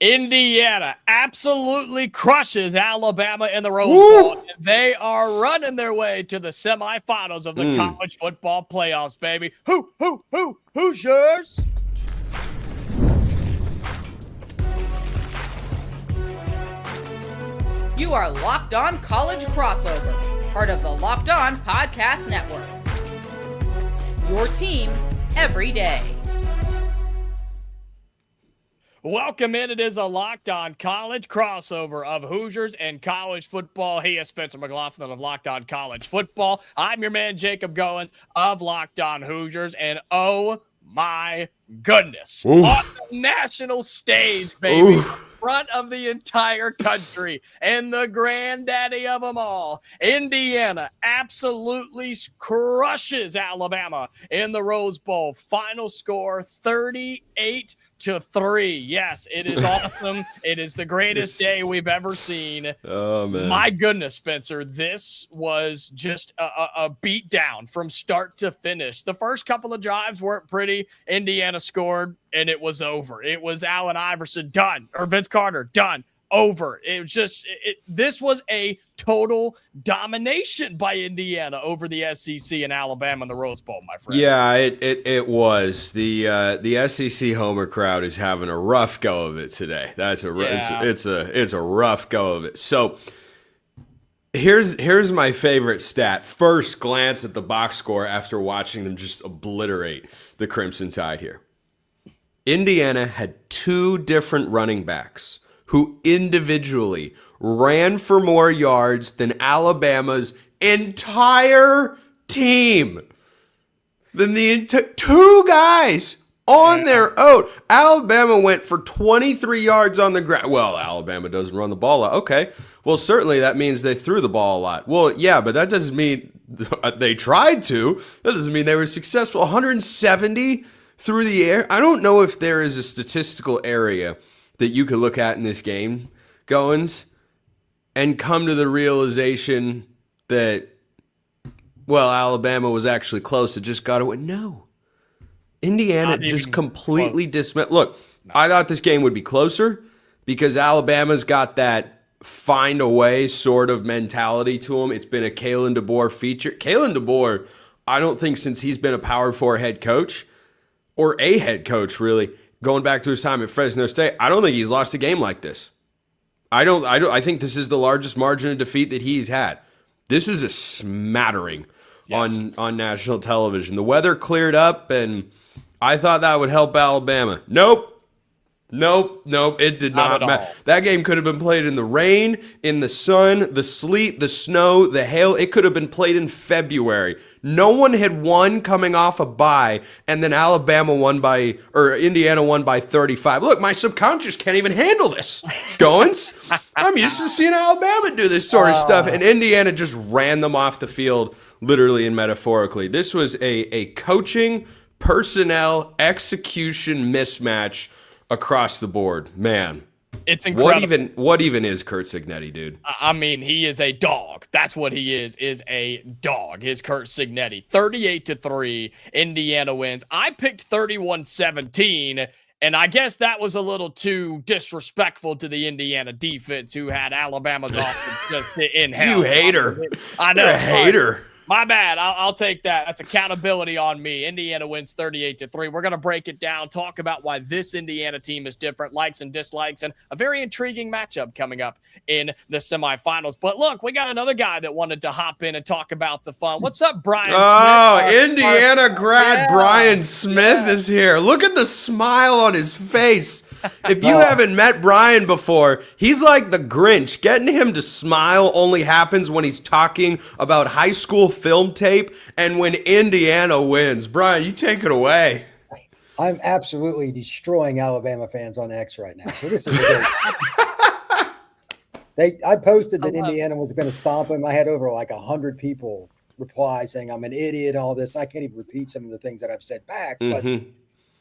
Indiana absolutely crushes Alabama in the Rose Bowl. They are running their way to the semifinals of the college football playoffs, baby. Hoosiers? You are Locked On College Crossover, part of the Locked On Podcast Network. Your team every day. Welcome in. It is a Locked On College crossover of Hoosiers and college football. He is Spencer McLaughlin of Locked On College Football. I'm your man, Jacob Goins of Locked On Hoosiers. And oh my goodness, on the national stage, baby, in front of the entire country and the granddaddy of them all, Indiana absolutely crushes Alabama in the Rose Bowl. Final score 38-3. Yes, it is awesome. It is the greatest day we've ever seen. Oh, man. My goodness, Spencer, this was just a beat down from start to finish. The first couple of drives weren't pretty. Indiana scored, and it was over. It was Allen Iverson, done. Or Vince Carter, done. Over. It was just this was a total domination by Indiana over the SEC and Alabama in the Rose Bowl, my friend. Yeah, it was. The SEC homer crowd is having a rough go of it today. It's a rough go of it. So here's my favorite stat. First glance at the box score after watching them just obliterate the Crimson Tide here. Indiana had two different running backs who individually ran for more yards than Alabama's entire team. Than the two guys on their own. Alabama went for 23 yards on the ground. Well, Alabama doesn't run the ball a lot. Okay. Well, certainly that means they threw the ball a lot. Well, yeah, but that doesn't mean they tried to. That doesn't mean they were successful. 170 through the air. I don't know if there is a statistical area that you could look at in this game, Goins, and come to the realization that, well, Alabama was actually close. It just got away. No. Indiana just completely dismissed. Look, I thought this game would be closer because Alabama's got that find a way sort of mentality to them. It's been a Kalen DeBoer feature. Kalen DeBoer, I don't think since he's been a Power 4 head coach, or a head coach really, going back to his time at Fresno State, I don't think he's lost a game like this. I think this is the largest margin of defeat that he's had. This is a smattering on national television. The weather cleared up, and I thought that would help Alabama. Nope, it did not matter. That game could have been played in the rain, in the sun, the sleet, the snow, the hail. It could have been played in February. No one had won coming off a bye, and then Indiana won by 35. Look, my subconscious can't even handle this. Goins, I'm used to seeing Alabama do this sort of stuff, and Indiana just ran them off the field, literally and metaphorically. This was a coaching, personnel, execution mismatch across the board. Man, it's incredible. What even is Curt Cignetti, dude? I mean, he is a dog. That's what he is a dog. Is Curt Cignetti. 38-3, Indiana wins. I picked 31-17, and I guess that was a little too disrespectful to the Indiana defense, who had Alabama's offense just in hell. You hater. I know. You're a hater. My bad. I'll take that. That's accountability on me. Indiana wins 38-3. We're going to break it down, talk about why this Indiana team is different, likes and dislikes, and a very intriguing matchup coming up in the semifinals. But look, we got another guy that wanted to hop in and talk about the fun. What's up, Brian Smith? Oh, Indiana grad Brian Smith is here. Look at the smile on his face. If you haven't met Brian before, he's like the Grinch. Getting him to smile only happens when he's talking about high school film tape and when Indiana wins. Brian, you take it away. I'm absolutely destroying Alabama fans on X right now. So this is I posted that Indiana was going to stomp him. I had over like 100 people reply saying I'm an idiot, all this. I can't even repeat some of the things that I've said back, but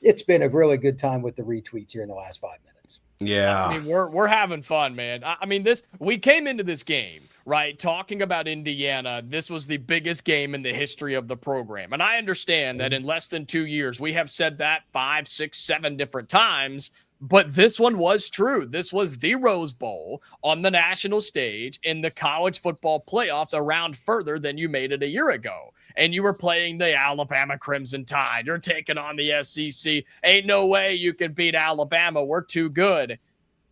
it's been a really good time with the retweets here in the last 5 minutes. Yeah. I mean, we're having fun, man. I mean, we came into this game, right, talking about Indiana. This was the biggest game in the history of the program. And I understand that in less than 2 years, we have said that 5, 6, 7 different times. But this one was true. This was the Rose Bowl on the national stage in the college football playoffs, a round further than you made it a year ago. And you were playing the Alabama Crimson Tide. You're taking on the SEC. Ain't no way you can beat Alabama. We're too good.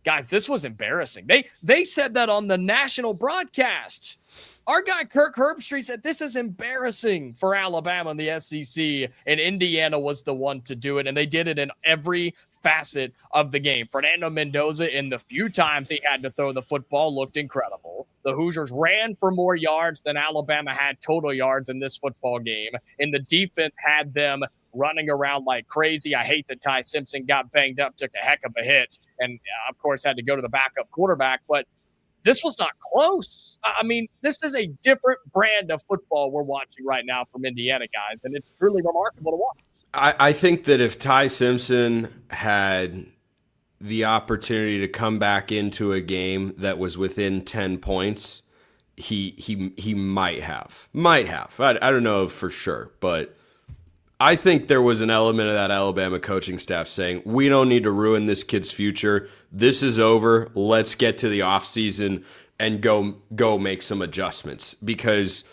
Guys, this was embarrassing. They said that on the national broadcasts. Our guy Kirk Herbstreit said this is embarrassing for Alabama and the SEC, and Indiana was the one to do it, and they did it in every facet of the game. Fernando Mendoza, in the few times he had to throw the football, looked incredible. The Hoosiers ran for more yards than Alabama had total yards in this football game, and the defense had them running around like crazy. I hate that Ty Simpson got banged up, took a heck of a hit, and of course had to go to the backup quarterback, but this was not close. I mean, this is a different brand of football we're watching right now from Indiana, guys, and it's truly remarkable to watch. I think that if Ty Simpson had the opportunity to come back into a game that was within 10 points, he might have. I don't know for sure, but I think there was an element of that Alabama coaching staff saying, we don't need to ruin this kid's future. This is over. Let's get to the offseason and go make some adjustments, because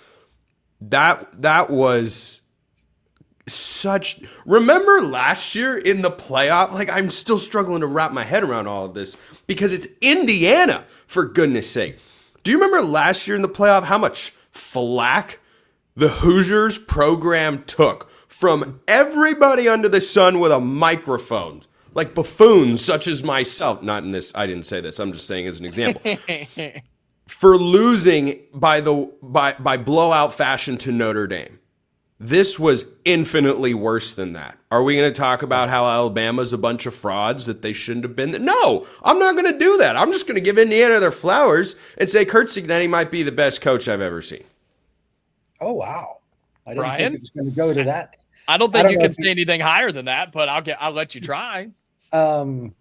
that was such. Remember last year in the playoff? Like, I'm still struggling to wrap my head around all of this because it's Indiana, for goodness sake. Do you remember last year in the playoff how much flack the Hoosiers program took from everybody under the sun with a microphone, like buffoons such as myself? Not in this, I didn't say this, I'm just saying as an example. For losing by blowout fashion to Notre Dame. This was infinitely worse than that. Are we going to talk about how Alabama's a bunch of frauds that they shouldn't have been? No, I'm not going to do that. I'm just going to give Indiana their flowers and say Curt Cignetti might be the best coach I've ever seen. Oh, wow. I didn't Brian? think it was going to go to that. I don't think you can say anything higher than that, but I'll let you try. I'll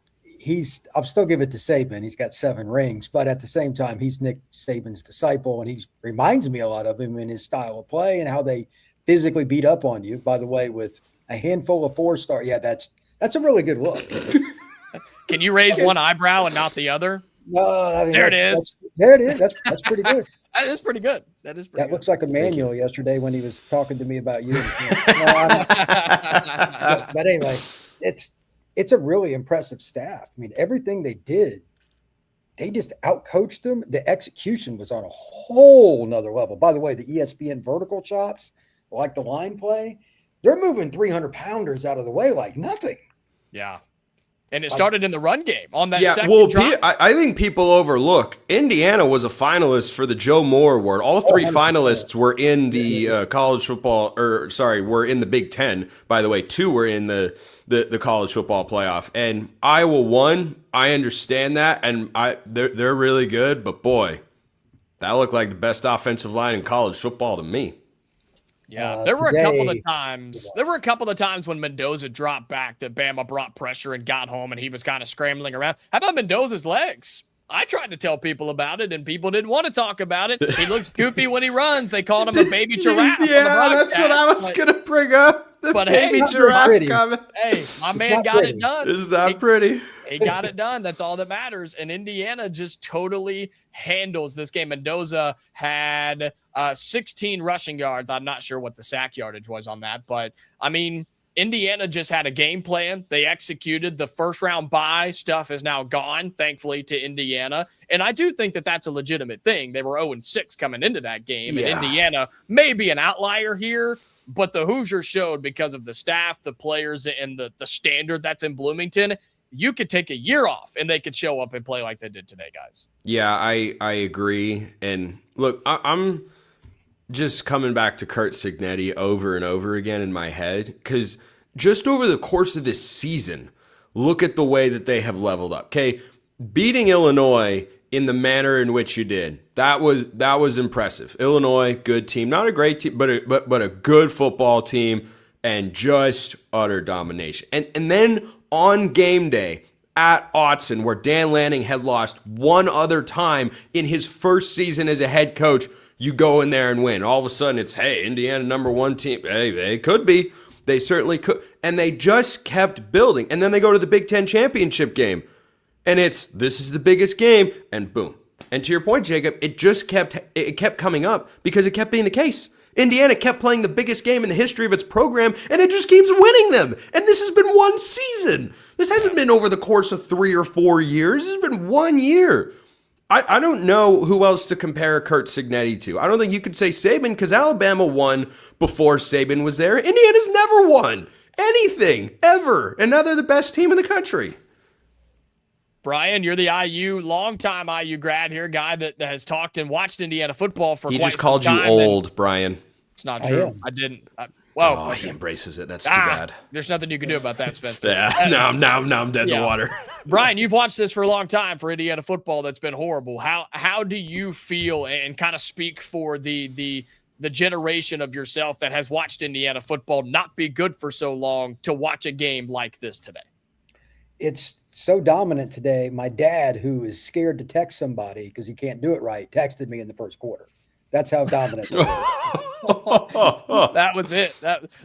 still give it to Saban. He's got 7 rings, but at the same time, he's Nick Saban's disciple, and he reminds me a lot of him in his style of play and how they physically beat up on you. By the way, with a handful of 4-star, yeah, that's a really good look. Can you raise one eyebrow and not the other? No, I mean, there it is. There it is. That's pretty good. That is pretty good. That looks like Emmanuel yesterday when he was talking to me about you. But anyway, it's a really impressive staff. I mean, everything they did, they just outcoached them. The execution was on a whole nother level. By the way, the ESPN vertical shots, like the line play, they're moving 300-pounders out of the way like nothing. Yeah. And it started in the run game on that second drop. I think people overlook Indiana was a finalist for the Joe Moore Award. All 3 finalists were in the college football, were in the Big Ten. By the way, 2 were in the college football playoff. And Iowa won. I understand that, and they're really good. But boy, that looked like the best offensive line in college football to me. Yeah, there were a couple of times when Mendoza dropped back that Bama brought pressure and got home, and he was kind of scrambling around. How about Mendoza's legs? I tried to tell people about it, and people didn't want to talk about it. He looks goofy when he runs. They called him a baby giraffe. Yeah, that's what I was going to bring up. But baby giraffe comment. Hey, my man got it done. It's not pretty. He got it done. That's all that matters. And Indiana just totally handles this game. Mendoza had 16 rushing yards. I'm not sure what the sack yardage was on that, but I mean, Indiana just had a game plan. They executed. The first round bye stuff is now gone, thankfully, to Indiana. And I do think that that's a legitimate thing. They were 0-6 coming into that game. Yeah. And Indiana may be an outlier here, but the Hoosiers showed, because of the staff, the players, and the standard that's in Bloomington, you could take a year off and they could show up and play like they did today, guys. Yeah, I agree. And look, I'm just coming back to Curt Cignetti over and over again in my head, because just over the course of this season, look at the way that they have leveled up. Okay, beating Illinois in the manner in which you did, that was impressive. Illinois, good team, not a great team, but a good football team, and just utter domination. And then on game day at Autzen, where Dan Lanning had lost one other time in his first season as a head coach, you go in there and win. All of a sudden, it's, hey, Indiana #1 team. Hey, they could be. They certainly could. And they just kept building. And then they go to the Big Ten championship game. And this is the biggest game, and boom. And to your point, Jacob, it kept coming up because it kept being the case. Indiana kept playing the biggest game in the history of its program, and it just keeps winning them. And this has been one season. This hasn't been over the course of 3 or 4 years. This has been 1 year. I don't know who else to compare Curt Cignetti to. I don't think you could say Saban, because Alabama won before Saban was there. Indiana's never won anything, ever. And now they're the best team in the country. Brian, you're the longtime IU grad here, guy that has talked and watched Indiana football for quite some time. He just called you old, Brian. It's not true. I didn't. He embraces it. That's too bad. There's nothing you can do about that, Spencer. Yeah, now I'm dead in the water. Brian, you've watched this for a long time for Indiana football. That's been horrible. How do you feel, and kind of speak for the generation of yourself that has watched Indiana football not be good for so long, to watch a game like this today? It's so dominant today. My dad, who is scared to text somebody because he can't do it right, texted me in the first quarter. That's how dominant it was. That was it.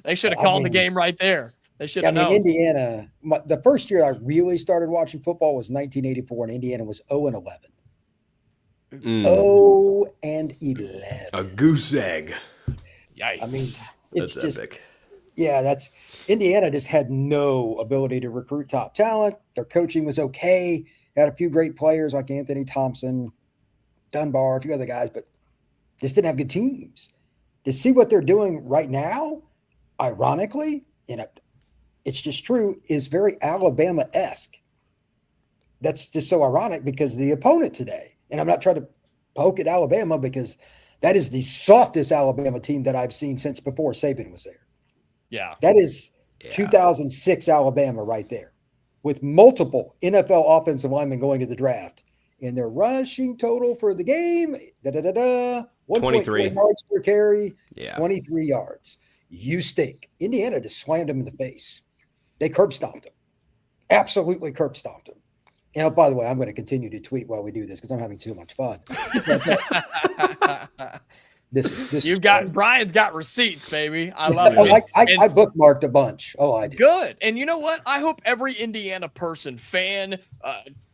They should have called the game right there. They should have known. Indiana, the first year I really started watching football was 1984, and Indiana was 0-11. 0-11. A goose egg. Yikes. I mean, it's That's just epic. Yeah, Indiana just had no ability to recruit top talent. Their coaching was okay. Had a few great players like Anthony Thompson, Dunbar, a few other guys, but just didn't have good teams. To see what they're doing right now, ironically, it's just true, is very Alabama-esque. That's just so ironic because the opponent today, and I'm not trying to poke at Alabama because that is the softest Alabama team that I've seen since before Saban was there. Yeah. That is 2006 Alabama right there, with multiple NFL offensive linemen going to the draft. And their rushing total for the game, 23 yards per carry, 23 yards. You stink. Indiana just slammed them in the face. They curb stomped them. Absolutely curb stomped them. And by the way, I'm going to continue to tweet while we do this because I'm having too much fun. Brian's got receipts, baby. I love it. I bookmarked a bunch. Oh, I did. Good. And you know what? I hope every Indiana person, fan,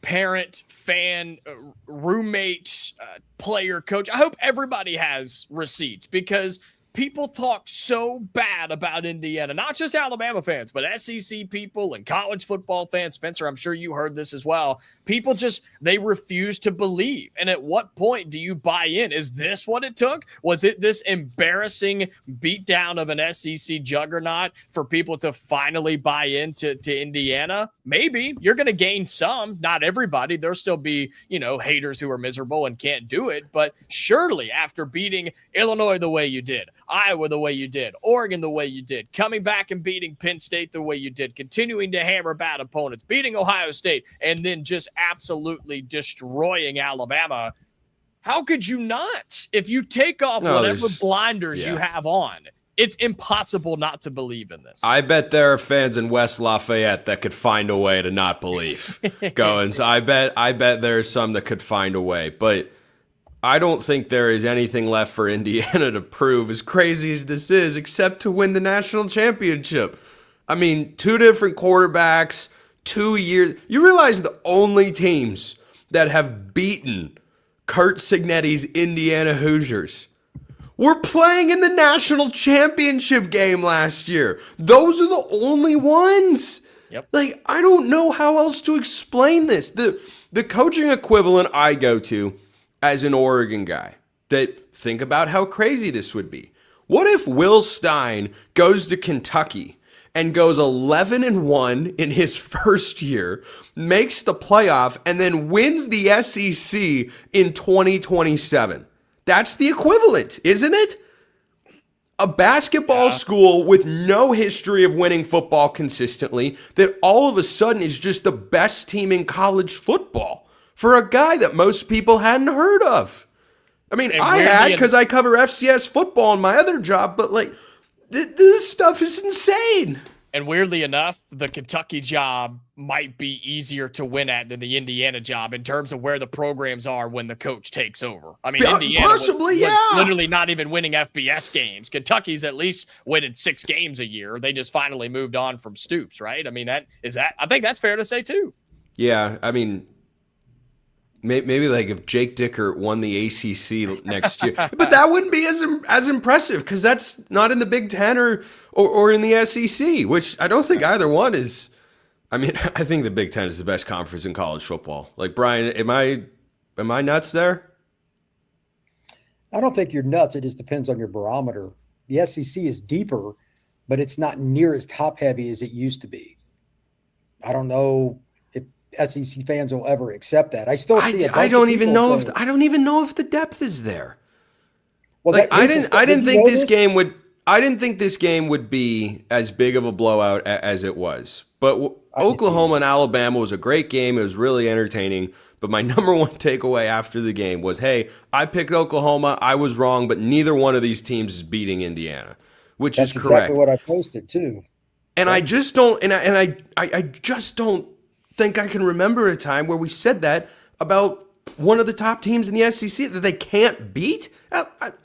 parent, fan, roommate, player, coach, I hope everybody has receipts, because people talk so bad about Indiana, not just Alabama fans, but SEC people and college football fans. Spencer, I'm sure you heard this as well. People they refuse to believe. And at what point do you buy in? Is this what it took? Was it this embarrassing beatdown of an SEC juggernaut for people to finally buy into Indiana? Maybe. You're going to gain some, not everybody. There'll still be, haters who are miserable and can't do it. But surely after beating Illinois the way you did, Iowa the way you did, Oregon the way you did, coming back and beating Penn State the way you did, continuing to hammer bad opponents, beating Ohio State, and then just absolutely destroying Alabama, how could you not? If you take off whatever blinders you have on, it's impossible not to believe in this. I bet there are fans in West Lafayette that could find a way to not believe. Goins, I bet there are some that could find a way, but I don't think there is anything left for Indiana to prove, as crazy as this is, except to win the national championship. I mean, 2 different quarterbacks, 2 years. You realize the only teams that have beaten Curt Cignetti's Indiana Hoosiers were playing in the national championship game last year. Those are the only ones. Yep. I don't know how else to explain this. The coaching equivalent I go to as an Oregon guy, that think about how crazy this would be. What if Will Stein goes to Kentucky and goes 11-1 in his first year, makes the playoff, and then wins the SEC in 2027? That's the equivalent, isn't it? A basketball school with no history of winning football consistently that all of a sudden is just the best team in college football for a guy that most people hadn't heard of. I mean, I had, because I cover FCS football in my other job, but this stuff is insane. And weirdly enough, the Kentucky job might be easier to win at than the Indiana job in terms of where the programs are when the coach takes over. I mean, Indiana possibly, was literally not even winning FBS games. Kentucky's at least winning 6 games a year. They just finally moved on from Stoops, right? I mean, I think that's fair to say too. Yeah, I mean, maybe like if Jake Dicker won the ACC next year, but that wouldn't be as impressive because that's not in the Big Ten or in the SEC, which I don't think either one is. I mean, I think the Big Ten is the best conference in college football. Like, Brian, am I nuts there? I don't think you're nuts. It just depends on your barometer. The SEC is deeper, but it's not near as top heavy as it used to be. I don't know if SEC fans will ever accept that. I still see it. I don't even know if the depth is there. Well, like, I didn't think this game would be as big of a blowout as it was. But Oklahoma and Alabama was a great game. It was really entertaining. But my number one takeaway after the game was, hey, I picked Oklahoma. I was wrong, but neither one of these teams is beating Indiana, which is correct. That's exactly what I posted too. And I just don't, I just don't think I can remember a time where we said that about one of the top teams in the SEC that they can't beat.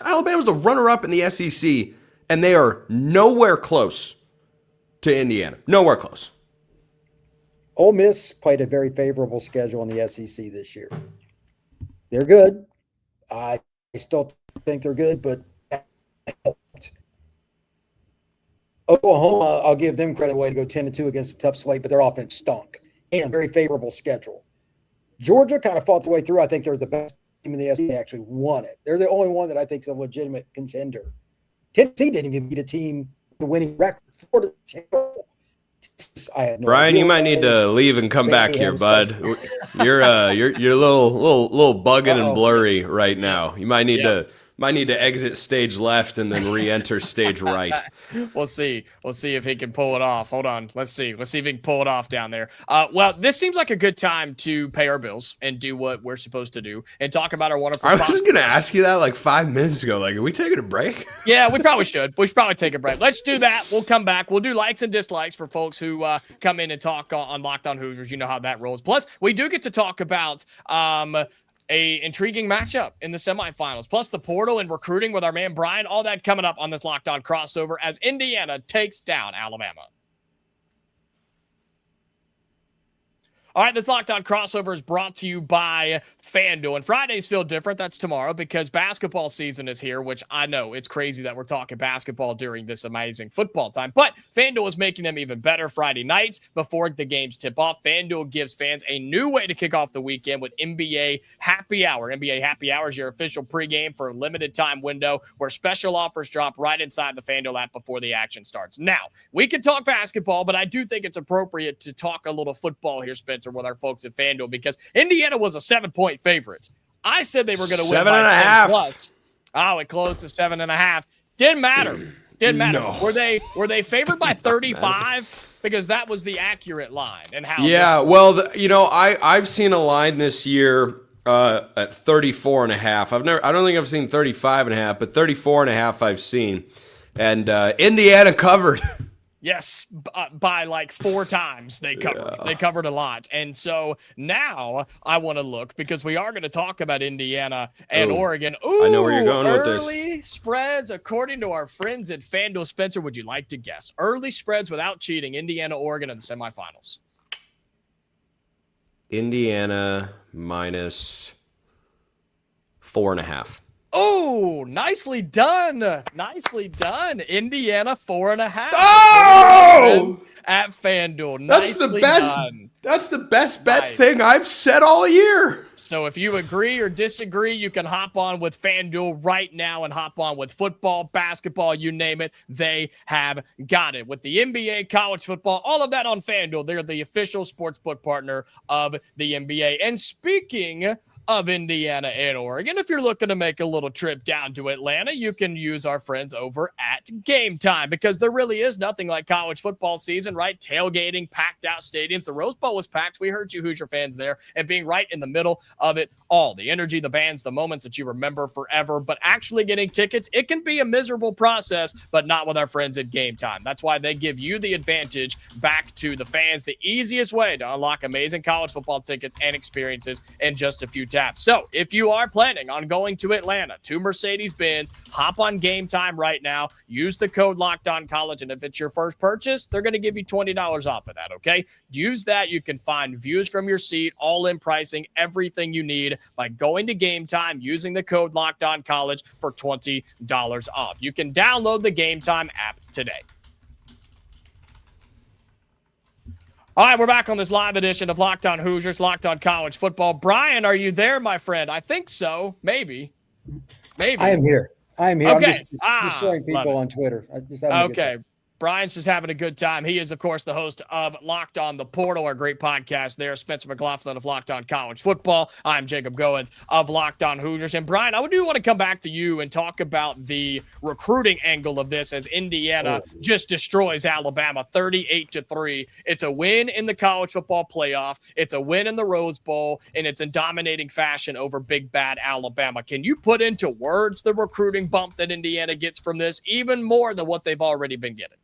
Alabama's the runner-up in the SEC, and they are nowhere close to Indiana. Nowhere close. Ole Miss played a very favorable schedule in the SEC this year. They're good. I still think they're good, but Oklahoma, I'll give them credit way to go 10-2 against a tough slate, but their offense stunk. And a very favorable schedule. Georgia kind of fought the way through. I think they're the best team in the SEC. Actually won it. They're the only one that I think is a legitimate contender. Tennessee didn't even beat a team with a winning record. Florida's terrible. Brian, you might need to leave and come back here, bud. You're a little bugging and blurry right now. You might need to exit stage left and then re-enter stage right. We'll see if he can pull it off. Hold on. Let's see if he can pull it off down there. Well, this seems like a good time to pay our bills and do what we're supposed to do and talk about our wonderful sponsors. I was going to ask you that like 5 minutes ago. Like, are we taking a break? Yeah, we probably should. We should probably take a break. Let's do that. We'll come back. We'll do likes and dislikes for folks who come in and talk on Locked On Hoosiers. You know how that rolls. Plus, we do get to talk about a intriguing matchup in the semifinals, plus the portal and recruiting with our man Brian. All that coming up on this Locked On crossover as Indiana takes down Alabama. All right, this Locked On crossover is brought to you by FanDuel. And Fridays feel different. That's tomorrow because basketball season is here, which I know it's crazy that we're talking basketball during this amazing football time. But FanDuel is making them even better Friday nights before the games tip off. FanDuel gives fans a new way to kick off the weekend with NBA Happy Hour. NBA Happy Hour is your official pregame for a limited time window where special offers drop right inside the FanDuel app before the action starts. Now, we can talk basketball, but I do think it's appropriate to talk a little football here, Spencer, with our folks at FanDuel because Indiana was a 7-point favorite. I said they were going to win by 10 plus. Oh, it closed to 7.5. Didn't matter. No. Were they favored by 35? Because that was the accurate line. And how? Yeah, well, I've seen a line this year at 34.5. I don't think I've seen 35.5, but 34.5 I've seen, and Indiana covered. Yes, by like 4 times they covered. Yeah. They covered a lot. And so now I want to look because we are going to talk about Indiana and Oregon. Ooh, I know where you're going with this. Early spreads, according to our friends at FanDuel. Spencer, would you like to guess? Early spreads without cheating, Indiana, Oregon in the semifinals. Indiana minus 4.5. Oh, nicely done. Nicely done. Indiana 4.5. Oh! At FanDuel. That's the best. Done. That's the best bet thing I've said all year. So if you agree or disagree, you can hop on with FanDuel right now and hop on with football, basketball, you name it. They have got it. With the NBA, college football, all of that on FanDuel. They're the official sportsbook partner of the NBA. And speaking of Indiana and Oregon. If you're looking to make a little trip down to Atlanta, you can use our friends over at Game Time, because there really is nothing like college football season, right? Tailgating, packed out stadiums. The Rose Bowl was packed. We heard you Hoosier fans there, and being right in the middle of it all. The energy, the bands, the moments that you remember forever. But actually getting tickets, it can be a miserable process, but not with our friends at Game Time. That's why they give you the advantage back to the fans, the easiest way to unlock amazing college football tickets and experiences in just a few taps. So if you are planning on going to Atlanta, to Mercedes-Benz, hop on Game Time right now. Use the code LOCKEDONCollege, and if it's your first purchase, they're going to give you $20 off of that, okay? Use that. You can find views from your seat, all-in pricing, everything you need by going to Game Time, using the code LOCKEDONCollege for $20 off. You can download the Game Time app today. All right, we're back on this live edition of Locked On Hoosiers, Locked On College Football. Brian, are you there, my friend? I think so. Maybe. I am here. Okay. I'm just destroying people on Twitter. Okay. Brian's just having a good time. He is, of course, the host of Locked On the Portal, our great podcast there. Spencer McLaughlin of Locked On College Football. I'm Jacob Goins of Locked On Hoosiers. And Brian, I do want to come back to you and talk about the recruiting angle of this, as Indiana just destroys Alabama 38-3. It's a win in the college football playoff. It's a win in the Rose Bowl, and it's in dominating fashion over big bad Alabama. Can you put into words the recruiting bump that Indiana gets from this, even more than what they've already been getting?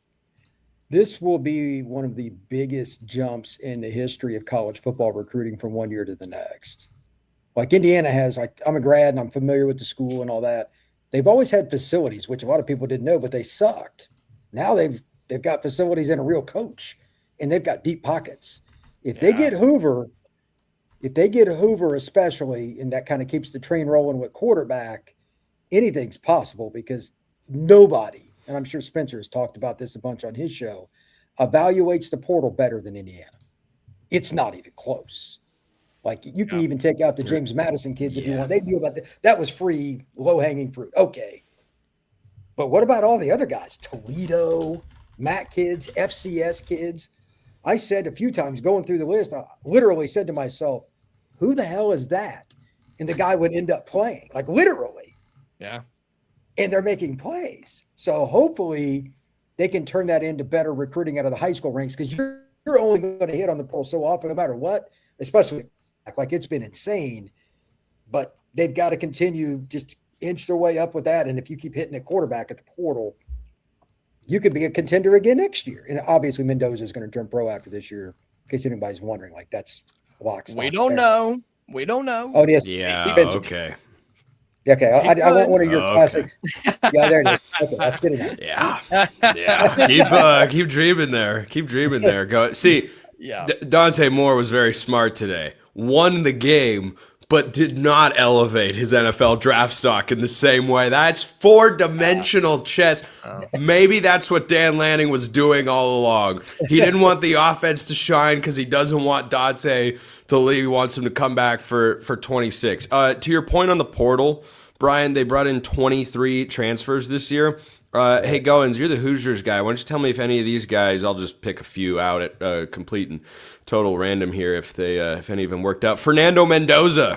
This will be one of the biggest jumps in the history of college football recruiting from one year to the next. Like Indiana has, like, I'm a grad and I'm familiar with the school and all that. They've always had facilities, which a lot of people didn't know, but they sucked. Now they've got facilities and a real coach, and they've got deep pockets. If they get Hoover especially, and that kind of keeps the train rolling with quarterback, anything's possible, because nobody, and I'm sure Spencer has talked about this a bunch on his show, evaluates the portal better than Indiana. It's not even close. Like, you can even take out the James Madison kids if you want. They knew about that. That was free, low-hanging fruit. Okay. But what about all the other guys? Toledo, MAC kids, FCS kids. I said a few times going through the list, I literally said to myself, who the hell is that? And the guy would end up playing, like literally. Yeah. And they're making plays. So hopefully they can turn that into better recruiting out of the high school ranks, because you're only going to hit on the portal so often, no matter what, especially like it's been insane. But they've got to continue just inch their way up with that. And if you keep hitting a quarterback at the portal, you could be a contender again next year. And obviously Mendoza is going to turn pro after this year, in case anybody's wondering. Like, that's lock, stock, We don't know. Oh, yes. Yeah, okay. Okay, I want one of your classic. Yeah, there it is. Okay, that's good enough. Yeah. Keep dreaming there. Keep dreaming there. Go see. Yeah. Dante Moore was very smart today. Won the game, but did not elevate his NFL draft stock in the same way. That's four-dimensional chess. Maybe that's what Dan Lanning was doing all along. He didn't want the offense to shine because he doesn't want Dante to leave. He wants him to come back for 26. To your point on the portal, Brian, they brought in 23 transfers this year. Hey, Goins, you're the Hoosiers guy. Why don't you tell me if any of these guys, I'll just pick a few out at complete and total random here if any of them worked out. Fernando Mendoza.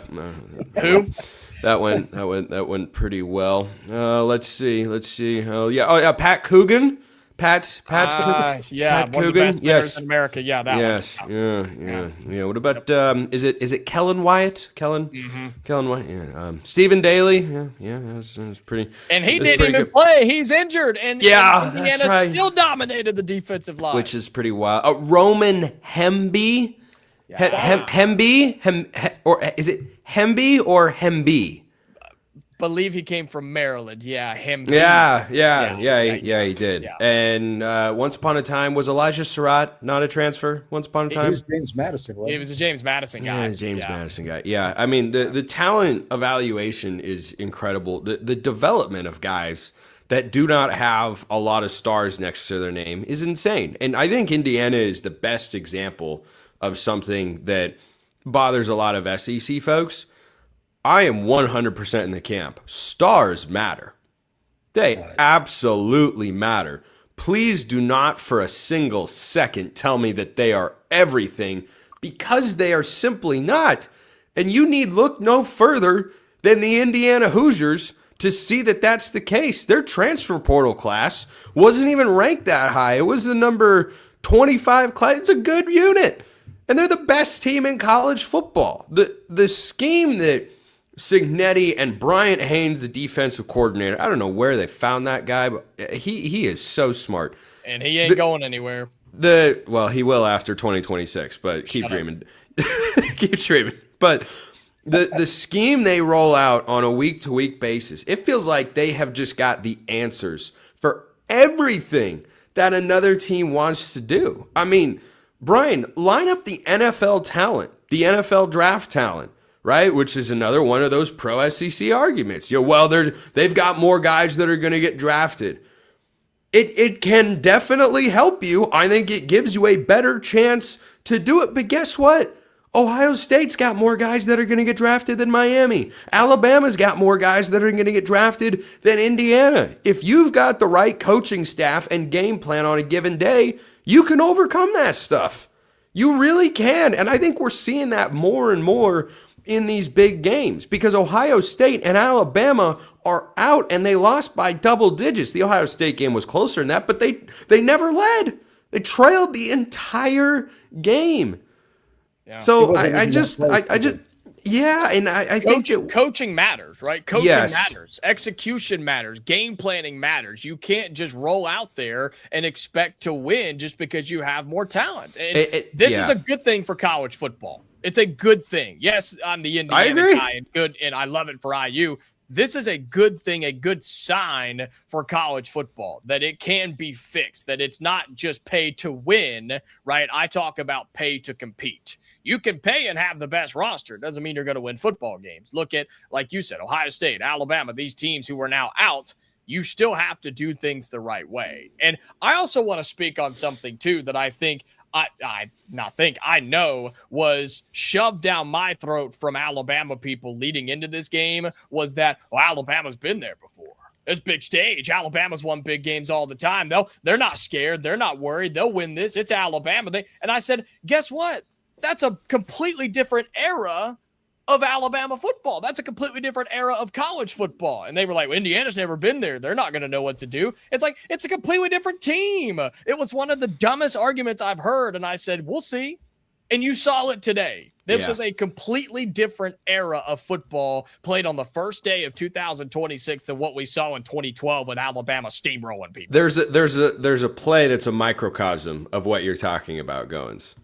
Who? That went pretty well. Let's see. Pat Coogan. Pat Pat Coogan. One of the best players in America. Yeah, that one. Yeah. What about is it Kellen Wyatt? Kellen Wyatt. Yeah. Stephen Daly. Yeah. That's pretty. And he didn't even play. He's injured. And Indiana that's right. Still dominated the defensive line, which is pretty wild. Roman Hemby. Or is it Hemby or Hemby? Believe he came from Maryland. Yeah, him. Yeah, he did. Yeah. And once upon a time, was Elijah Surratt not a transfer? Once upon a time, He was James Madison. He was a James Madison guy. Madison guy. Yeah, I mean the talent evaluation is incredible. The development of guys that do not have a lot of stars next to their name is insane. And I think Indiana is the best example of something that bothers a lot of SEC folks. I am 100% in the camp. Stars matter. They absolutely matter. Please do not for a single second tell me that they are everything, because they are simply not. And you need look no further than the Indiana Hoosiers to see that that's the case. Their transfer portal class wasn't even ranked that high. It was the number 25 class. It's a good unit. And they're the best team in college football. The scheme that Cignetti and Bryant Haynes, the defensive coordinator, I don't know where they found that guy, but he is so smart. And he ain't going anywhere. Well, he will after 2026, but keep dreaming. Keep dreaming. But the scheme they roll out on a week-to-week basis, it feels like they have just got the answers for everything that another team wants to do. I mean, Brian, line up the NFL talent, the NFL draft talent, right? Which is another one of those pro SEC arguments. They've got more guys that are going to get drafted. It can definitely help you. I think it gives you a better chance to do it. But guess what? Ohio State's got more guys that are going to get drafted than Miami. Alabama's got more guys that are going to get drafted than Indiana. If you've got the right coaching staff and game plan on a given day, you can overcome that stuff. You really can. And I think we're seeing that more and more in these big games because Ohio State and Alabama are out and they lost by double digits. The Ohio State game was closer than that, but they never led. They trailed the entire game. Yeah. So I think coaching matters, right? Coaching Yes. matters. Execution matters. Game planning matters. You can't just roll out there and expect to win just because you have more talent. And this is a good thing for college football. It's a good thing. Yes, I'm the Indiana guy and good, and I love it for IU. This is a good thing, a good sign for college football, that it can be fixed, that it's not just pay to win, right? I talk about pay to compete. You can pay and have the best roster. It doesn't mean you're going to win football games. Look at, like you said, Ohio State, Alabama, these teams who are now out. You still have to do things the right way. And I also want to speak on something, too, that I think I know was shoved down my throat from Alabama people leading into this game was that, well, Alabama's been there before. It's big stage. Alabama's won big games all the time. They're not scared. They're not worried. They'll win this. It's Alabama. And I said, guess what? That's a completely different era of Alabama football. That's a completely different era of college football. And they were like, well, Indiana's never been there. They're not going to know what to do. It's like, it's a completely different team. It was one of the dumbest arguments I've heard. And I said, we'll see. And you saw it today. This was a completely different era of football played on the first day of 2026 than what we saw in 2012 with Alabama steamrolling people. there's a play that's a microcosm of what you're talking about, Goins.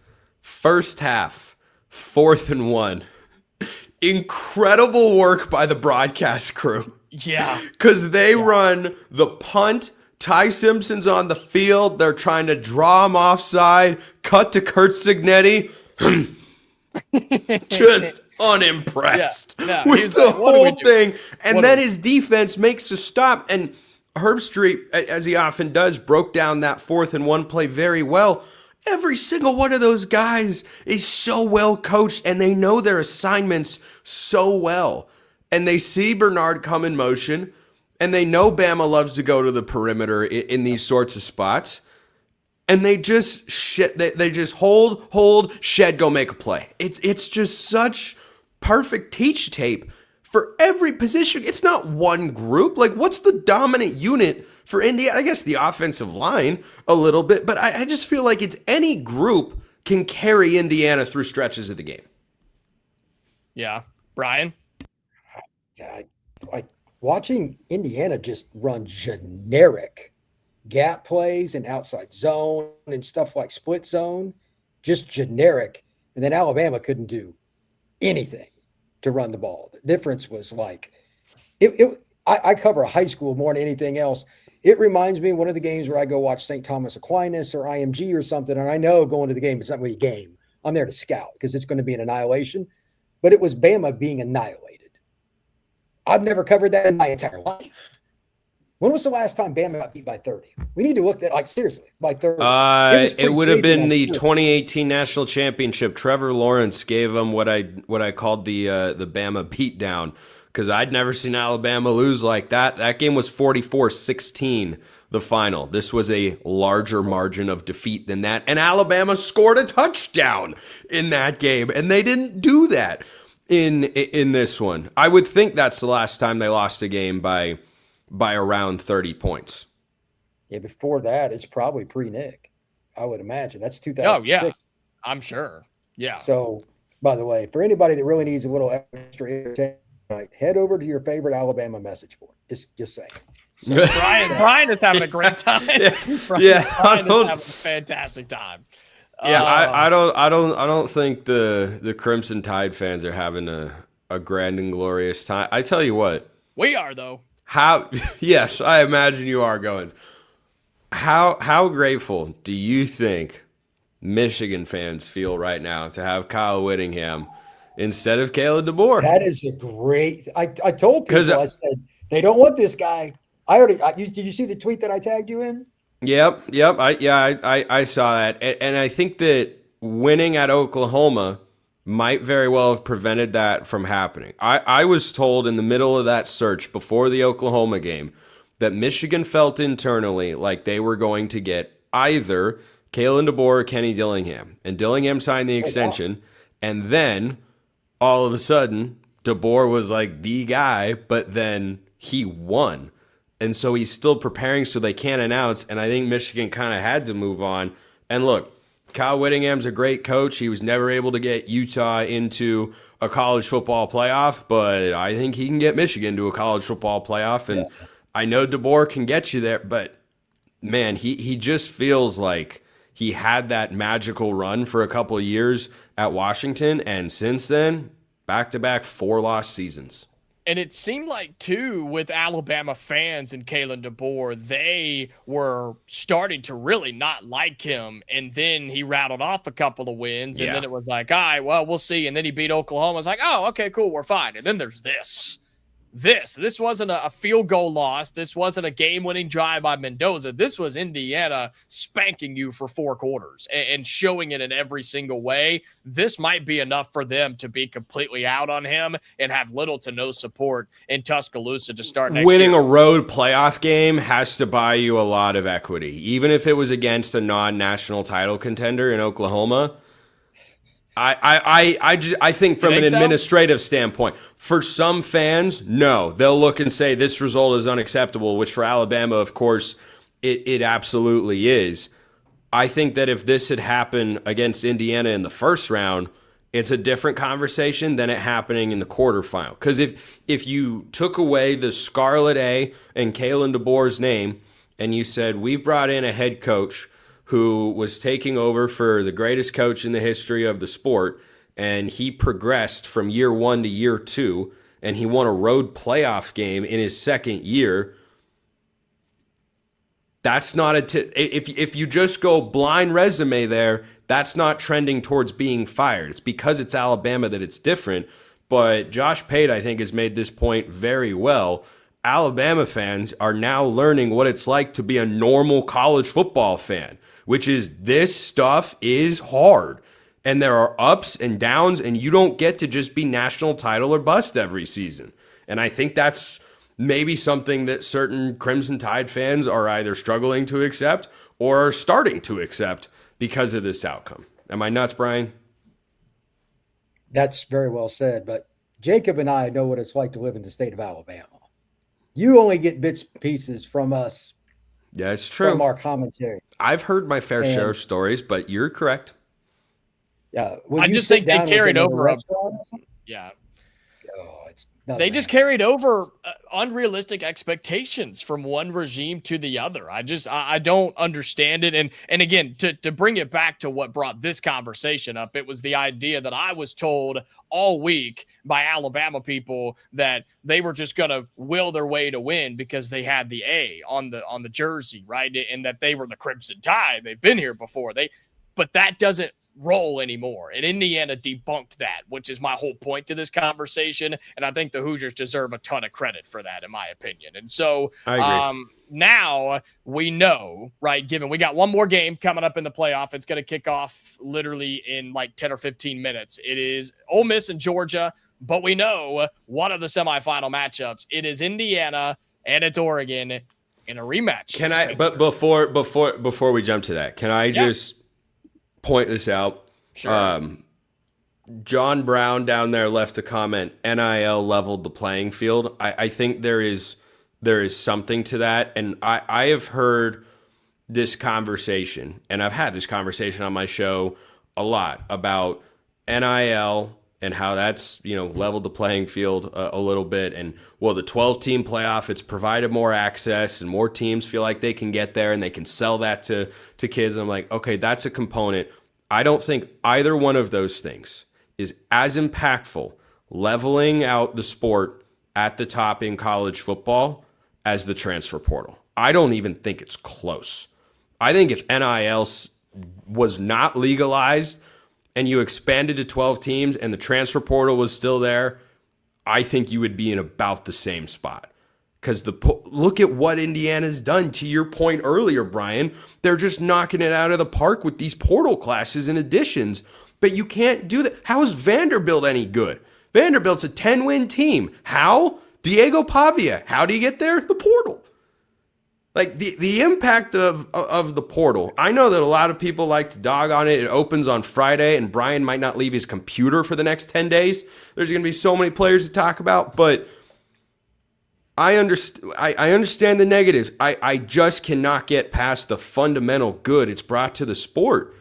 First half, 4th and 1. Incredible work by the broadcast crew. Yeah. Because they run the punt. Ty Simpson's on the field. They're trying to draw him offside. Cut to Curt Cignetti. Just unimpressed with the whole thing. And then his defense makes a stop. And Herbstreit, as he often does, broke down that 4th and 1 play very well. Every single one of those guys is so well coached and they know their assignments so well. And they see Bernard come in motion and they know Bama loves to go to the perimeter in these sorts of spots. And they just they just hold, shed, go make a play. It's just such perfect teach tape for every position. It's not one group. Like, what's the dominant unit for Indiana? I guess the offensive line a little bit, but I just feel like it's any group can carry Indiana through stretches of the game. Yeah. Brian? Like watching Indiana just run generic gap plays and outside zone and stuff like split zone, just generic. And then Alabama couldn't do anything to run the ball. The difference was like, I cover a high school more than anything else. It reminds me of one of the games where I go watch St. Thomas Aquinas or IMG or something. And I know going to the game, it's not really a game. I'm there to scout because it's going to be an annihilation. But it was Bama being annihilated. I've never covered that in my entire life. When was the last time Bama got beat by 30? We need to look at, like, seriously, by 30. It would have been the 2018 national championship. Trevor Lawrence gave them what I called the Bama beatdown, because I'd never seen Alabama lose like that. That game was 44-16, the final. This was a larger margin of defeat than that, and Alabama scored a touchdown in that game, and they didn't do that. in this one. I would think that's the last time they lost a game by around 30 points. Yeah, before that, it's probably pre-Nick. I would imagine that's 2006. Oh yeah, I'm sure. Yeah. So, by the way, for anybody that really needs a little extra entertainment, head over to your favorite Alabama message board. Just saying. So, Brian is having a great time. Yeah, Brian is having a fantastic time. Yeah, I don't think the Crimson Tide fans are having a grand and glorious time. I tell you what, we are though. Yes, I imagine you are going. How grateful do you think Michigan fans feel right now to have Kyle Whittingham instead of Caleb DeBoer? That is a great. I told people, I said they don't want this guy. Did you see the tweet that I tagged you in? Yep. I saw that, and I think that winning at Oklahoma might very well have prevented that from happening. I was told in the middle of that search before the Oklahoma game that Michigan felt internally like they were going to get either Kalen DeBoer or Kenny Dillingham, and Dillingham signed the extension, and then all of a sudden DeBoer was like the guy, but then he won. And so he's still preparing, so they can't announce. And I think Michigan kind of had to move on. And look, Kyle Whittingham's a great coach. He was never able to get Utah into a college football playoff, but I think he can get Michigan to a college football playoff. And I know DeBoer can get you there, but man, he just feels like he had that magical run for a couple of years at Washington. And since then, back-to-back 4 lost seasons. And it seemed like, too, with Alabama fans and Kalen DeBoer, they were starting to really not like him. And then he rattled off a couple of wins. And then it was like, all right, well, we'll see. And then he beat Oklahoma. I was like, oh, okay, cool, we're fine. And then there's this. This wasn't a field goal loss. This wasn't a game-winning drive by Mendoza. This was Indiana spanking you for 4 quarters and showing it in every single way. This might be enough for them to be completely out on him and have little to no support in Tuscaloosa to start next Winning year. a road playoff game has to buy you a lot of equity, even if it was against a non-national title contender in Oklahoma. I think from an administrative standpoint, for some fans, no, they'll look and say this result is unacceptable, which for Alabama, of course, it absolutely is. I think that if this had happened against Indiana in the first round, it's a different conversation than it happening in the quarterfinal. Because if you took away the Scarlet A and Kalen DeBoer's name and you said, we've brought in a head coach who was taking over for the greatest coach in the history of the sport, and he progressed from year 1 to year 2, and he won a road playoff game in his second year. That's not if you just go blind resume there, that's not trending towards being fired. It's because it's Alabama that it's different. But Josh Pate, I think, has made this point very well. Alabama fans are now learning what it's like to be a normal college football fan, which is this stuff is hard. And there are ups and downs, and you don't get to just be national title or bust every season. And I think that's maybe something that certain Crimson Tide fans are either struggling to accept or are starting to accept because of this outcome. Am I nuts, Brian? That's very well said. But Jacob and I know what it's like to live in the state of Alabama. You only get bits and pieces from us. Yeah, it's true. From our commentary. I've heard my fair share of stories, but you're correct. Yeah. I just think they carried over. Yeah. They just carried over unrealistic expectations from one regime to the other. I don't understand it. And again, to bring it back to what brought this conversation up, it was the idea that I was told all week by Alabama people that they were just going to will their way to win because they had the A on the jersey, right? And that they were the Crimson Tide. They've been here before. But that doesn't roll anymore. And Indiana debunked that, which is my whole point to this conversation. And I think the Hoosiers deserve a ton of credit for that, in my opinion. And so now we know, right, given we got one more game coming up in the playoff, it's going to kick off literally in like 10 or 15 minutes. It is Ole Miss and Georgia, but we know one of the semifinal matchups. It is Indiana and it's Oregon in a rematch. Can I, but before we jump to that, can I just point this out? Sure. John Brown down there left a comment, NIL leveled the playing field. I think there is something to that. And I have heard this conversation, and I've had this conversation on my show a lot about NIL and how that's, leveled the playing field a little bit. And, well, the 12-team playoff, it's provided more access and more teams feel like they can get there and they can sell that to kids. And I'm like, okay, that's a component. I don't think either one of those things is as impactful leveling out the sport at the top in college football as the transfer portal. I don't even think it's close. I think if NIL was not legalized and you expanded to 12 teams and the transfer portal was still there, I think you would be in about the same spot. Because look at what Indiana's done. To your point earlier, Brian, they're just knocking it out of the park with these portal classes and additions. But you can't do that. How is Vanderbilt any good? Vanderbilt's a 10-win team. How? Diego Pavia. How do you get there? The portal. Like the impact of the portal. I know that a lot of people like to dog on it. It opens on Friday, and Brian might not leave his computer for the next 10 days. There's going to be so many players to talk about, but I understand the negatives. I just cannot get past the fundamental good it's brought to the sport,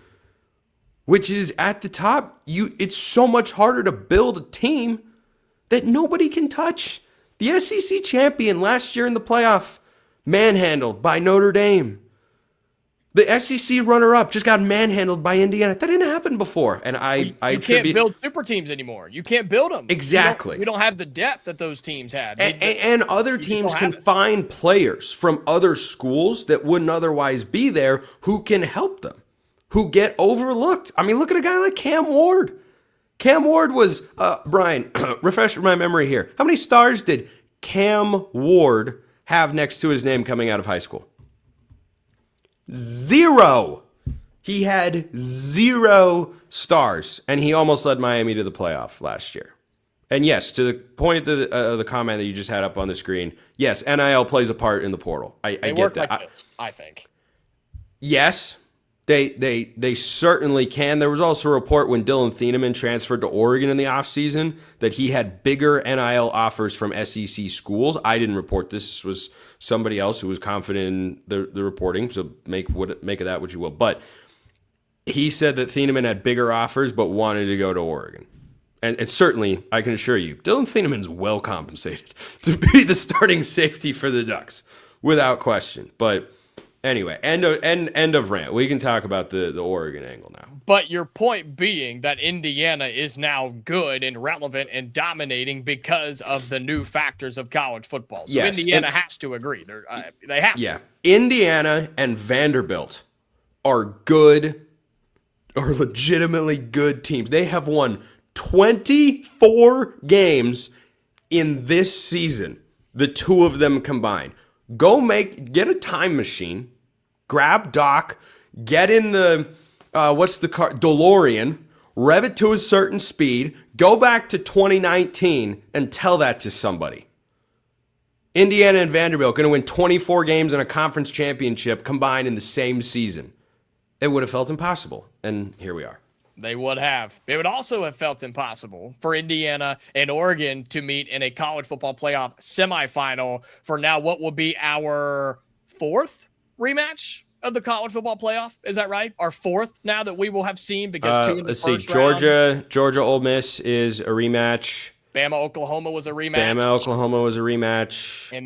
which is at the top. It's so much harder to build a team that nobody can touch. The SEC champion last year in the playoff, manhandled by Notre Dame. The SEC runner-up just got manhandled by Indiana. That didn't happen before. And you can't build super teams anymore. You can't build them. Exactly. We don't have the depth that those teams had. And other teams can find players from other schools that wouldn't otherwise be there who can help them, who get overlooked. I mean, look at a guy like Cam Ward. Cam Ward was, Brian, refresh my memory here. How many stars did Cam Ward have next to his name coming out of high school? 0. He had 0 stars, and he almost led Miami to the playoff last year. And yes, to the point of the comment that you just had up on the screen, yes, NIL plays a part in the portal. I get that. Like this, I think. Yes, they certainly can. There was also a report when Dylan Thieneman transferred to Oregon in the offseason that he had bigger NIL offers from SEC schools. I didn't report this. This was somebody else who was confident in the reporting, so make of that what you will. But he said that Thieneman had bigger offers but wanted to go to Oregon. And certainly, I can assure you, Dylan Thieneman's well compensated to be the starting safety for the Ducks, without question. But anyway, end of rant. We can talk about the Oregon angle now. But your point being that Indiana is now good and relevant and dominating because of the new factors of college football. So yes, Indiana has to agree. They have to. Indiana and Vanderbilt are good, are legitimately good teams. They have won 24 games in this season, the two of them combined. Get a time machine, grab Doc, get in the, what's the car, DeLorean, rev it to a certain speed, go back to 2019 and tell that to somebody. Indiana and Vanderbilt going to win 24 games in a conference championship combined in the same season. It would have felt impossible, and here we are. They would have. It would also have felt impossible for Indiana and Oregon to meet in a college football playoff semifinal for now what will be our 4th rematch of the college football playoff. Is that right? Our 4th now that we will have seen, because 2 in the first round. Georgia Ole Miss is a rematch. Bama Oklahoma was a rematch.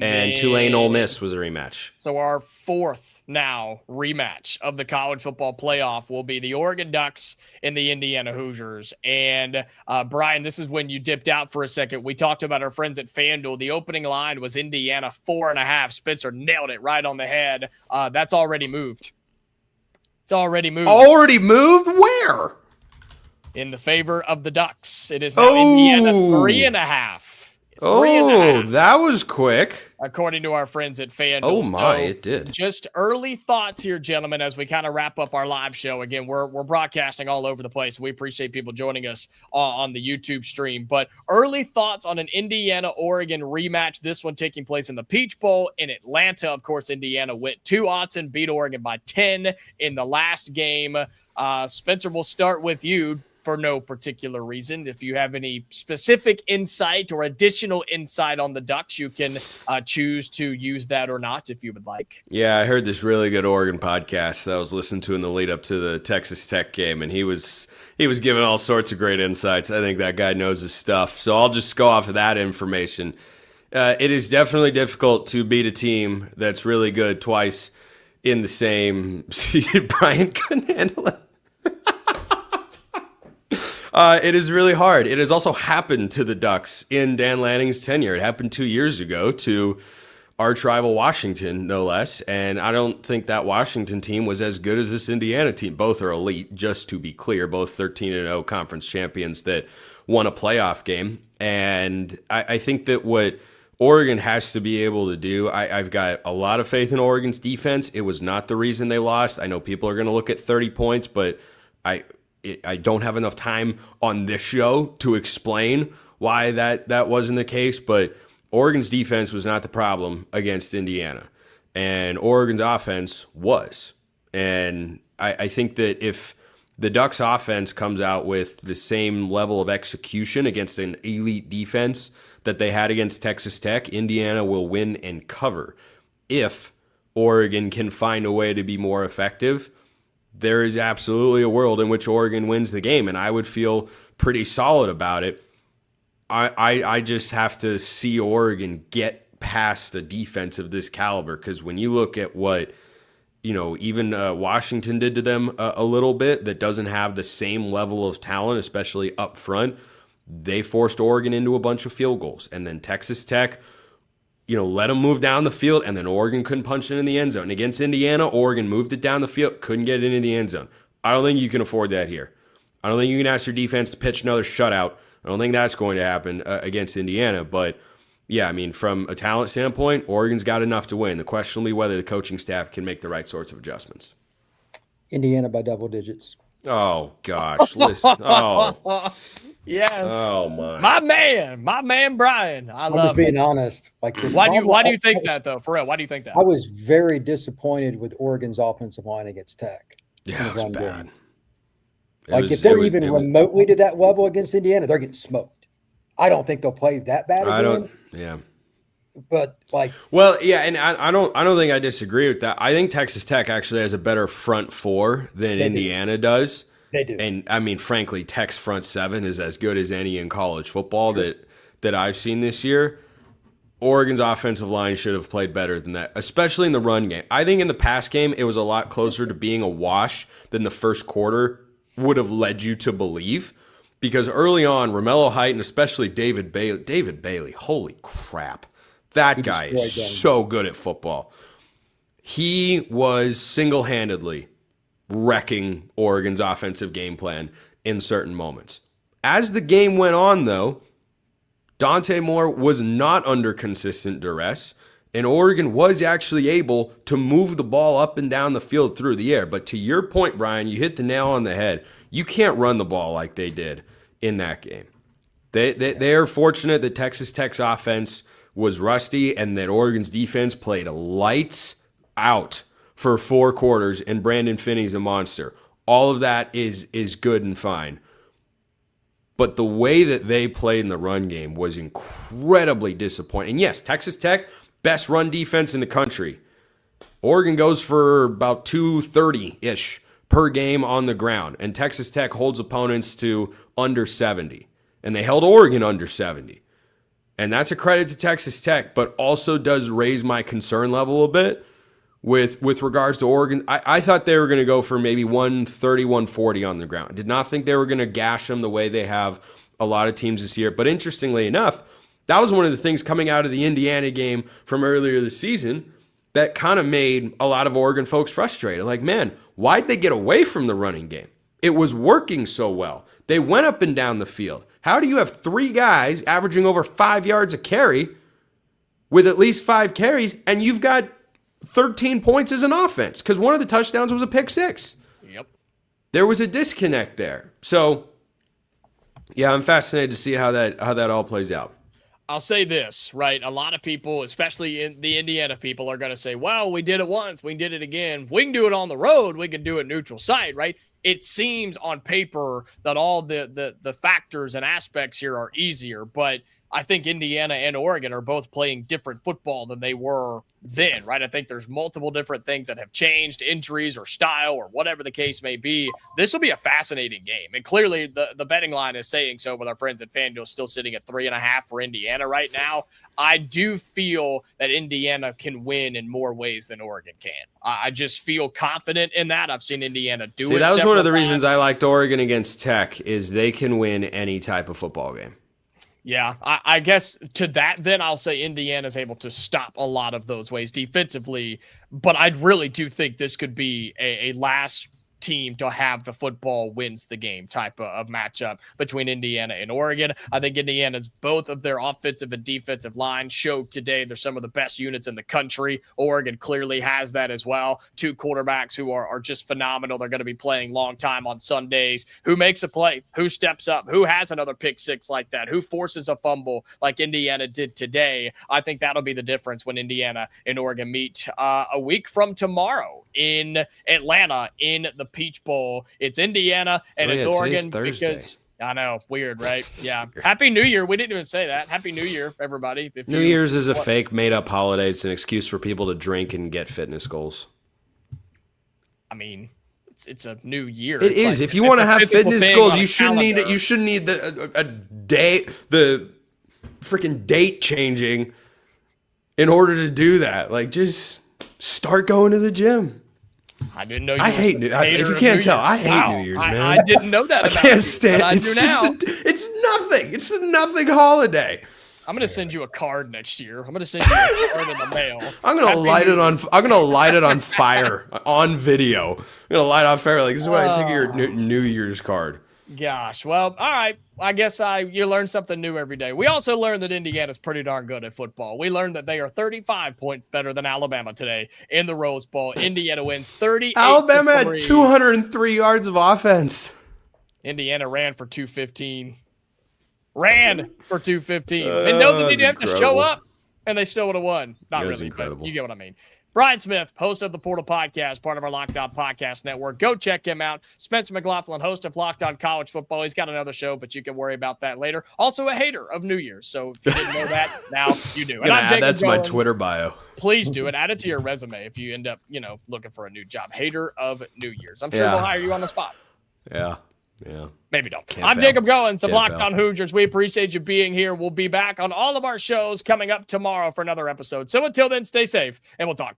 And Tulane Ole Miss was a rematch. So our 4th now rematch of the college football playoff will be the Oregon Ducks and the Indiana Hoosiers. And Brian, this is when you dipped out for a second. We talked about our friends at FanDuel. The opening line was Indiana 4.5. Spencer nailed it right on the head. That's already moved. It's already moved. Already moved? Where? In the favor of the Ducks. It is now Indiana 3.5. Oh, that was quick. According to our friends at FanDuel. Oh my, it did. Just early thoughts here, gentlemen, as we kind of wrap up our live show. Again, we're broadcasting all over the place. We appreciate people joining us on the YouTube stream. But early thoughts on an Indiana-Oregon rematch. This one taking place in the Peach Bowl in Atlanta. Of course, Indiana went to Autzen, beat Oregon by 10 in the last game. Spencer, we'll start with you. for no particular reason. If you have any specific insight or additional insight on the Ducks, you can choose to use that or not if you would like. Yeah, I heard this really good Oregon podcast that I was listening to in the lead up to the Texas Tech game, and he was giving all sorts of great insights. I think that guy knows his stuff. So I'll just go off of that information. It is definitely difficult to beat a team that's really good twice in the same season. Brian couldn't handle it. It is really hard. It has also happened to the Ducks in Dan Lanning's tenure. It happened 2 years ago to arch rival Washington, no less. And I don't think that Washington team was as good as this Indiana team. Both are elite, just to be clear. Both 13-0 conference champions that won a playoff game. And I think that what Oregon has to be able to do, I've got a lot of faith in Oregon's defense. It was not the reason they lost. I know people are going to look at 30 points, but I don't have enough time on this show to explain why that wasn't the case. But Oregon's defense was not the problem against Indiana, and Oregon's offense was. And I think that if the Ducks offense comes out with the same level of execution against an elite defense that they had against Texas Tech, Indiana will win and cover. If Oregon can find a way to be more effective, there is absolutely a world in which Oregon wins the game, and I would feel pretty solid about it. I just have to see Oregon get past a defense of this caliber, because when you look at what even Washington did to them a little bit, that doesn't have the same level of talent, especially up front. They forced Oregon into a bunch of field goals. And then Texas Tech, let them move down the field, and then Oregon couldn't punch it in the end zone. And against Indiana, Oregon moved it down the field, couldn't get it into the end zone. I don't think you can afford that here. I don't think you can ask your defense to pitch another shutout. I don't think that's going to happen against Indiana. But, yeah, I mean, from a talent standpoint, Oregon's got enough to win. The question will be whether the coaching staff can make the right sorts of adjustments. Indiana by double digits. Oh, gosh. Listen. Oh. Yes. Oh, my man, Brian. I'm just being honest. Why do you think that, though? For real, why do you think that? I was very disappointed with Oregon's offensive line against Tech. Yeah, it was bad. If they're even remotely to that level against Indiana, they're getting smoked. I don't think they'll play that bad again. Yeah. But well, yeah, and I don't think I disagree with that. I think Texas Tech actually has a better front four than Indiana does. They do. And I mean, frankly, Tech's front seven is as good as any in college football that I've seen this year. Oregon's offensive line should have played better than that, especially in the run game. I think in the pass game, it was a lot closer to being a wash than the first quarter would have led you to believe. Because early on, Romello Height and especially David Bailey, holy crap. That guy is so good at football. He was single-handedly wrecking Oregon's offensive game plan in certain moments. As the game went on, though, Dante Moore was not under consistent duress, and Oregon was actually able to move the ball up and down the field through the air. But to your point, Brian, you hit the nail on the head. You can't run the ball like they did in that game. They are fortunate that Texas Tech's offense was rusty and that Oregon's defense played lights out for 4 quarters, and Brandon Finney's a monster. All of that is good and fine. But the way that they played in the run game was incredibly disappointing. And yes, Texas Tech, best run defense in the country. Oregon goes for about 230-ish per game on the ground, and Texas Tech holds opponents to under 70. And they held Oregon under 70. And that's a credit to Texas Tech, but also does raise my concern level a bit with regards to Oregon. I thought they were going to go for maybe 130, 140 on the ground. I did not think they were going to gash them the way they have a lot of teams this year. But interestingly enough, that was one of the things coming out of the Indiana game from earlier this season that kind of made a lot of Oregon folks frustrated. Like, man, why'd they get away from the running game? It was working so well. They went up and down the field. How do you have 3 guys averaging over 5 yards a carry with at least 5 carries, and you've got 13 points as an offense? Because one of the touchdowns was a pick 6. Yep. There was a disconnect there. So, yeah, I'm fascinated to see how that all plays out. I'll say this, right? A lot of people, especially in the Indiana people, are going to say, well, we did it once. We did it again. If we can do it on the road, we can do it neutral site, right? it seems on paper that all the factors and aspects here are easier, but I think Indiana and Oregon are both playing different football than they were then, right? I think there's multiple different things that have changed, injuries or style or whatever the case may be. This will be a fascinating game. And clearly the betting line is saying so with our friends at FanDuel still sitting at 3.5 for Indiana right now. I do feel that Indiana can win in more ways than Oregon can. I just feel confident in that. I've seen Indiana do it. See, that was one of the reasons I times. liked Oregon against Tech is they can win any type of football game. Yeah, I guess to that, then I'll say Indiana's able to stop a lot of those ways defensively, but I really do think this could be a last team to have the football wins the game type of matchup between Indiana and Oregon. I think Indiana's both of their offensive and defensive line showed today they're some of the best units in the country. Oregon clearly has that as well. Two quarterbacks who are just phenomenal. They're going to be playing long time on Sundays. Who makes a play? Who steps up? Who has another pick six like that? Who forces a fumble like Indiana did today? I think that'll be the difference when Indiana and Oregon meet a week from tomorrow in Atlanta in the Peach Bowl. It's Indiana and it's Oregon because I know, weird, right? Yeah. Happy New Year. We didn't even say that. Happy New Year, everybody. New Year's is a fake made-up holiday. It's an excuse for people to drink and get fitness goals. I mean, it's a new year. It is. If you want to have fitness goals, you shouldn't need it. You shouldn't need the freaking date changing in order to do that. Like, just start going to the gym. I didn't know you I hate New Year's. If you can't tell, I hate New Year's, man. I didn't know that. I can't stand it. It's nothing. It's a nothing holiday. I'm gonna send you a card next year. I'm gonna send you a card in the mail. I'm gonna light it on fire on video. I'm gonna light it on fire. Like, this is what I think of your New Year's card. Gosh, well, all right. I guess you learn something new every day. We also learned that Indiana's pretty darn good at football. We learned that they are 35 points better than Alabama today in the Rose Bowl. Indiana wins 38. Alabama had 203 yards of offense. Indiana ran for 215. Ran for 215. They know they didn't have to show up, and they still would have won. Not really, incredible. But you get what I mean. Brian Smith, host of the Portal Podcast, part of our Locked On Podcast Network. Go check him out. Spencer McLaughlin, host of Locked On College Football. He's got another show, but you can worry about that later. Also a hater of New Year's. So if you didn't know that, now you do. And I'm that's Jacob my Goins. Twitter bio. Please do it. Add it to your resume if you end up, looking for a new job. Hater of New Year's. I'm sure they'll hire you on the spot. Yeah. Maybe don't. Can't I'm fail. Jacob Goins of Locked fail. On Hoosiers. We appreciate you being here. We'll be back on all of our shows coming up tomorrow for another episode. So until then, stay safe, and we'll talk to you.